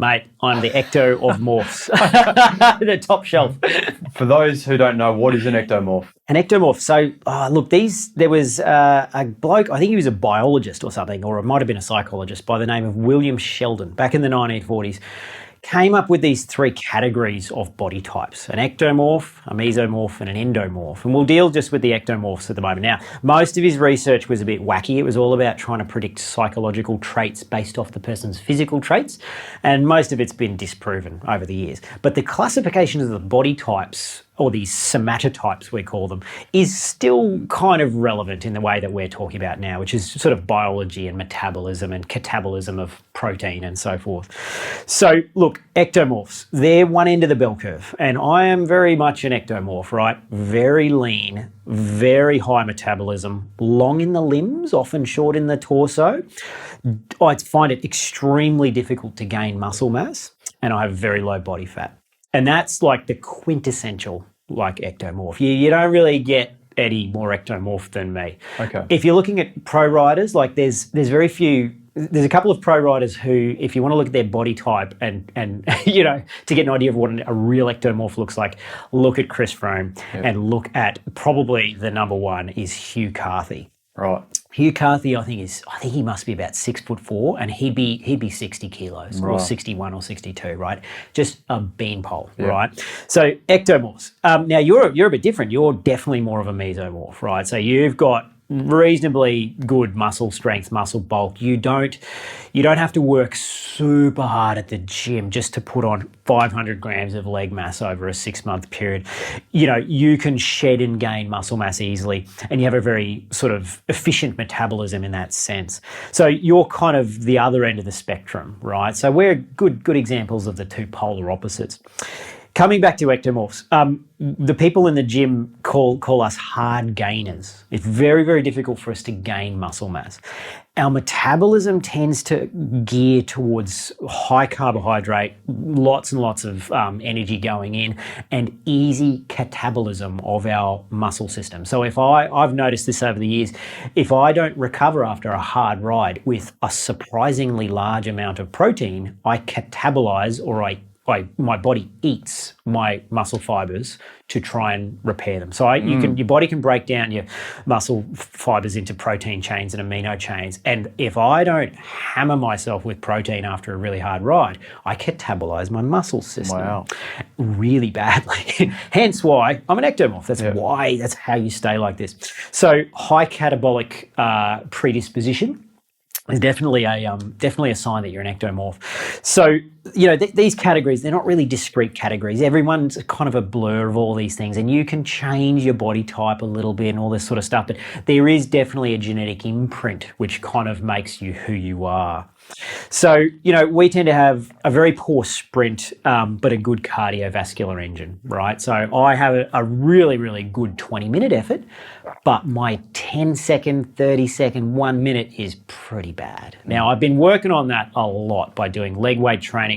Mate, I'm the ecto of morphs. The top shelf. For those who don't know, what is an ectomorph? An ectomorph. So, look, there was a bloke, I think he was a biologist or something, or it might have been a psychologist by the name of William Sheldon back in the 1940s. Came up with these three categories of body types: an ectomorph, a mesomorph, and an endomorph. And we'll deal just with the ectomorphs at the moment. Now, most of his research was a bit wacky. It was all about trying to predict psychological traits based off the person's physical traits, and most of it's been disproven over the years. But the classification of the body types, or these somatotypes we call them, is still kind of relevant in the way that we're talking about now, which is sort of biology and metabolism and catabolism of protein and so forth. So look, ectomorphs, they're one end of the bell curve, and I am very much an ectomorph, right? Very lean, very high metabolism, long in the limbs, often short in the torso. I find it extremely difficult to gain muscle mass, and I have very low body fat. And that's like the quintessential like ectomorph. You don't really get any more ectomorph than me. Okay. If you're looking at pro riders, like there's very few. There's a couple of pro riders who, if you want to look at their body type and you know, to get an idea of what a real ectomorph looks like, look at Chris Froome and look at probably the number one is Hugh Carthy. Right. Hugh Carthy, I think he must be about 6'4", and he'd be 60 kilos or 61 or 62, right? Just a beanpole, right? So ectomorphs. Now you're a bit different. You're definitely more of a mesomorph, right? So you've got reasonably good muscle strength, muscle bulk. You don't have to work super hard at the gym just to put on 500 grams of leg mass over a 6-month period. You know, you can shed and gain muscle mass easily, and you have a very sort of efficient metabolism in that sense. So you're kind of the other end of the spectrum, right? So we're good examples of the two polar opposites. Coming back to ectomorphs, the people in the gym call us hard gainers. It's very, very difficult for us to gain muscle mass. Our metabolism tends to gear towards high carbohydrate, lots and lots of energy going in, and easy catabolism of our muscle system. So if I've noticed this over the years, if I don't recover after a hard ride with a surprisingly large amount of protein, I catabolize, or my body eats my muscle fibers to try and repair them. So your body can break down your muscle fibers into protein chains and amino chains. And if I don't hammer myself with protein after a really hard ride, I catabolize my muscle system really badly. Hence why I'm an ectomorph. That's how you stay like this. So high catabolic predisposition is definitely a sign that you're an ectomorph. So, you know, these categories, they're not really discrete categories. Everyone's kind of a blur of all these things, and you can change your body type a little bit and all this sort of stuff, but there is definitely a genetic imprint which kind of makes you who you are. So, you know, we tend to have a very poor sprint, but a good cardiovascular engine, right? So I have a really, really good 20-minute effort, but my 10-second, 30-second, 1 minute is pretty bad. Now, I've been working on that a lot by doing leg weight training,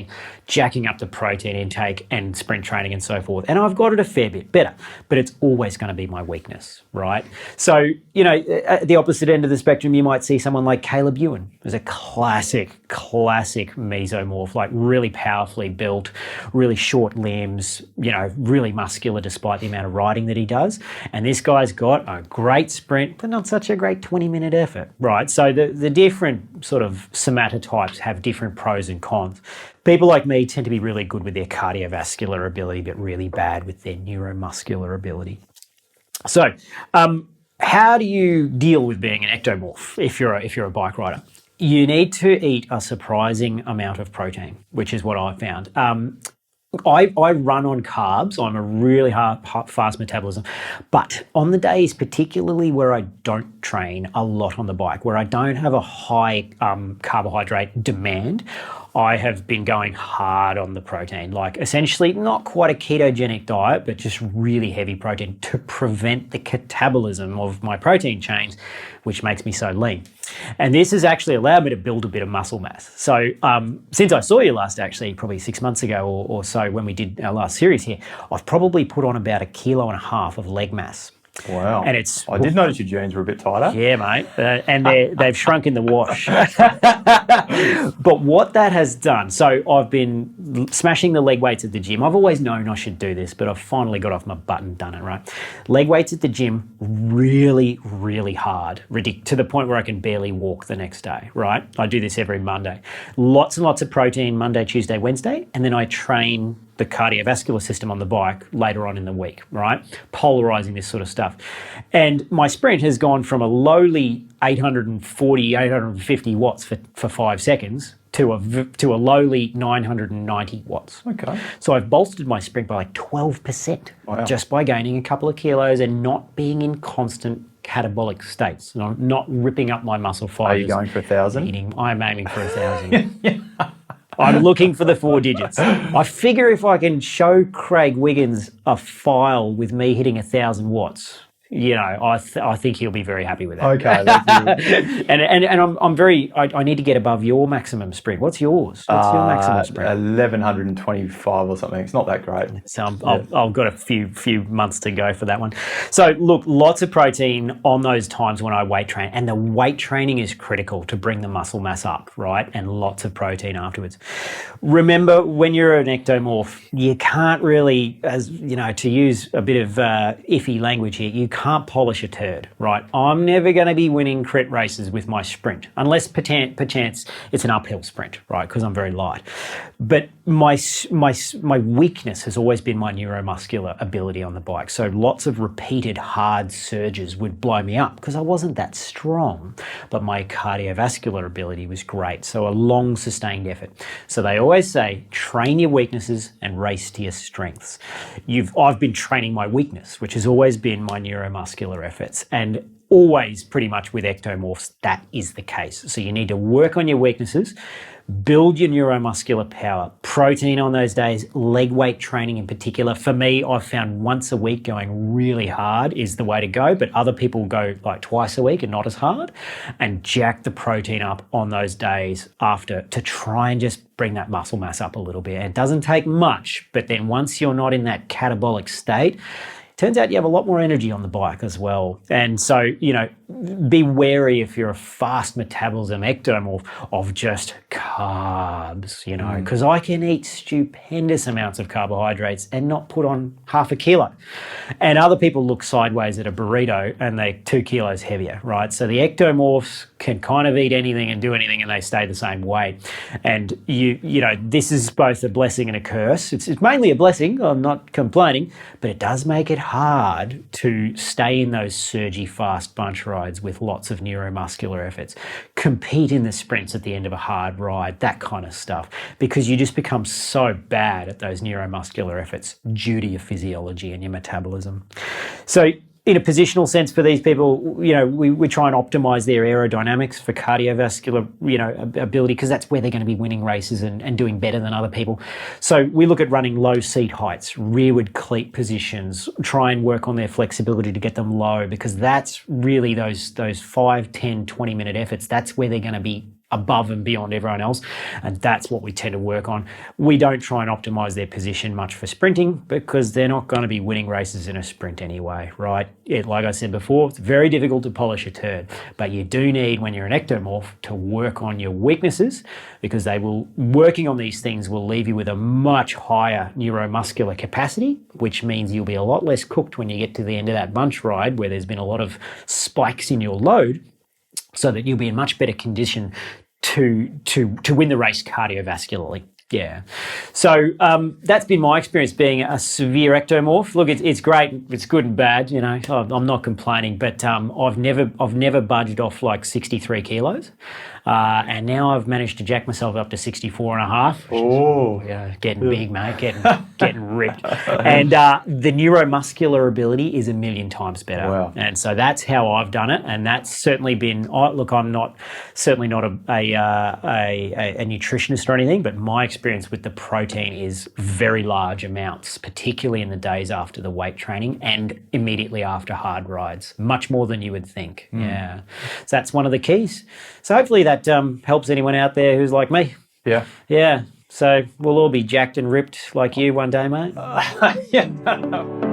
jacking up the protein intake and sprint training and so forth. And I've got it a fair bit better, but it's always going to be my weakness, right? So, you know, at the opposite end of the spectrum, you might see someone like Caleb Ewan, who's a classic mesomorph, like really powerfully built, really short limbs, you know, really muscular despite the amount of riding that he does. And this guy's got a great sprint, but not such a great 20-minute effort, right? So the different sort of somatotypes have different pros and cons. People like me tend to be really good with their cardiovascular ability, but really bad with their neuromuscular ability. So, how do you deal with being an ectomorph if you're a bike rider? You need to eat a surprising amount of protein, which is what I found. I run on carbs. I'm a really fast metabolism. But on the days, particularly where I don't train a lot on the bike, where I don't have a high carbohydrate demand, I have been going hard on the protein, like essentially not quite a ketogenic diet, but just really heavy protein to prevent the catabolism of my protein chains, which makes me so lean. And this has actually allowed me to build a bit of muscle mass. So since I saw you last, actually, probably 6 months ago or so when we did our last series here, I've probably put on about 1.5 kilos of leg mass. Wow. And it's I did notice your jeans were a bit tighter. yeah, mate, and they've shrunk in the wash. But what that has done, so I've been smashing the leg weights at the gym. I've always known I should do this, but I've finally got off my butt and done it, right? Leg weights at the gym, really, really hard, to the point where I can barely walk the next day, right? I do this every Monday. Lots and lots of protein Monday, Tuesday, Wednesday, and then I train the cardiovascular system on the bike later on in the week, right? Polarizing this sort of stuff. And my sprint has gone from a lowly 840, 850 watts for 5 seconds to a lowly 990 watts. Okay. So I've bolstered my sprint by like 12% just by gaining a couple of kilos and not being in constant catabolic states. Not ripping up my muscle fibers. Are you going for 1,000? I'm aiming for 1,000. I'm looking for the 4 digits. I figure if I can show Craig Wiggins a file with me hitting 1,000 watts, you know, I think he'll be very happy with that. Okay. That's good. and I'm very. I need to get above your maximum sprint. What's yours? What's your maximum sprint? 1,125 or something. It's not that great. So I've got a few months to go for that one. So look, lots of protein on those times when I weight train, and the weight training is critical to bring the muscle mass up, right? And lots of protein afterwards. Remember, when you're an ectomorph, you can't really, as you know, to use a bit of iffy language here, you can't polish a turd, right? I'm never going to be winning crit races with my sprint, unless perchance it's an uphill sprint, right? Because I'm very light. But my weakness has always been my neuromuscular ability on the bike. So lots of repeated hard surges would blow me up because I wasn't that strong, but my cardiovascular ability was great. So a long sustained effort. So they always say, train your weaknesses and race to your strengths. I've been training my weakness, which has always been my neuromuscular efforts, and always pretty much with ectomorphs, that is the case. So you need to work on your weaknesses, build your neuromuscular power, protein on those days, leg weight training in particular. For me, I've found once a week going really hard is the way to go, but other people go like twice a week and not as hard, and jack the protein up on those days after to try and just bring that muscle mass up a little bit. It doesn't take much, but then once you're not in that catabolic state, turns out you have a lot more energy on the bike as well. And so, you know, be wary if you're a fast metabolism ectomorph of just carbs, you know, because I can eat stupendous amounts of carbohydrates and not put on half a kilo. And other people look sideways at a burrito and they're 2 kilos heavier, right? So the ectomorphs can kind of eat anything and do anything and they stay the same weight. And you know, this is both a blessing and a curse. It's mainly a blessing, I'm not complaining, but it does make it hard to stay in those surgy fast bunch rides with lots of neuromuscular efforts, compete in the sprints at the end of a hard ride, that kind of stuff, because you just become so bad at those neuromuscular efforts due to your physiology and your metabolism. So in a positional sense for these people, you know, we try and optimize their aerodynamics for cardiovascular, you know, ability, because that's where they're going to be winning races and doing better than other people. So we look at running low seat heights, rearward cleat positions, try and work on their flexibility to get them low, because that's really those 5, 10, 20-minute efforts. That's where they're going to be above and beyond everyone else, and that's what we tend to work on. We don't try and optimize their position much for sprinting because they're not going to be winning races in a sprint anyway, right? Like I said before, it's very difficult to polish a turd, but you do need, when you're an ectomorph, to work on your weaknesses, because working on these things will leave you with a much higher neuromuscular capacity, which means you'll be a lot less cooked when you get to the end of that bunch ride where there's been a lot of spikes in your load, so that you'll be in much better condition to win the race cardiovascularly. Yeah. So that's been my experience being a severe ectomorph. Look, it's great. It's good and bad. You know, I'm not complaining, but I've never budged off like 63 kilos. And now I've managed to jack myself up to 64 and a half. Oh, yeah, getting big, mate, getting ripped. And the neuromuscular ability is 1,000,000 times better. Wow. And so that's how I've done it. And that's certainly been, look, I'm certainly not a nutritionist or anything, but my experience with the protein is very large amounts, particularly in the days after the weight training and immediately after hard rides, much more than you would think. Yeah. So that's one of the keys. So hopefully that helps anyone out there who's like me. Yeah. Yeah. So we'll all be jacked and ripped like you one day, mate. Yeah.